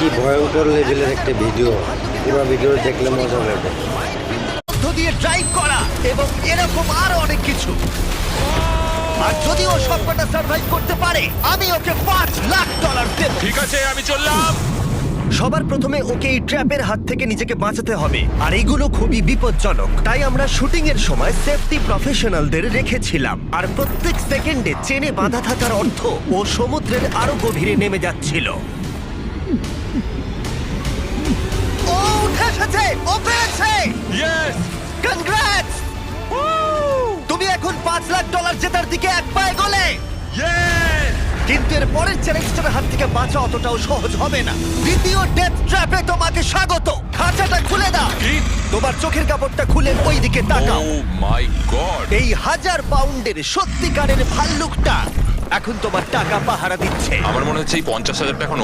কি ভয়ঙ্কর লেভেলের একটা ভিডিও, পুরো ভিডিও দেখলে মজা পাবে। মধ্য দিয়ে ড্রাইভ করা এবং এরকম আরো অনেক কিছু। আর যদি ও সবকটা সার্ভাইভ করতে পারে আমি ওকে $5 লাখ দেব। ঠিক আছে, আমি চললাম। সবার প্রথমে ওকে এই ট্র্যাপের হাত থেকে নিজেকে বাঁচাতে হবে, আর এগুলো খুবই বিপজ্জনক। তাই আমরা শুটিং এর সময় সেফটি প্রফেশনালদের রেখেছিলাম, আর প্রত্যেক সেকেন্ডে চেনে বাঁধা থাকার অর্থ ও সমুদ্রের আরো গভীরে নেমে যাচ্ছিল। ও উঠে এসেছে, ও পেরেছে। ইয়েস! কনগ্রাটস! তুমি এখন $5 লাখ জেতার দিকে এক পায়ে গলে। ইয়েস! কিন্তু এর পরের চ্যালেঞ্জটার হাত থেকে বাঁচা অতটাও সহজ হবে না। দ্বিতীয় ডেথ ট্র্যাপে তোমাকে স্বাগত। খাঁচাটা খুলে দাও। কি? তোমার চোখের কাপড়টা খুলে ওই দিকে তাকাও। ও মাই গড! এই 1000 পাউন্ডের সত্যিকারের ভাল্লুকটা এখন তোমার টাকা পাহারা দিচ্ছে। আমার মনে হচ্ছে এই 50,000 টা এখন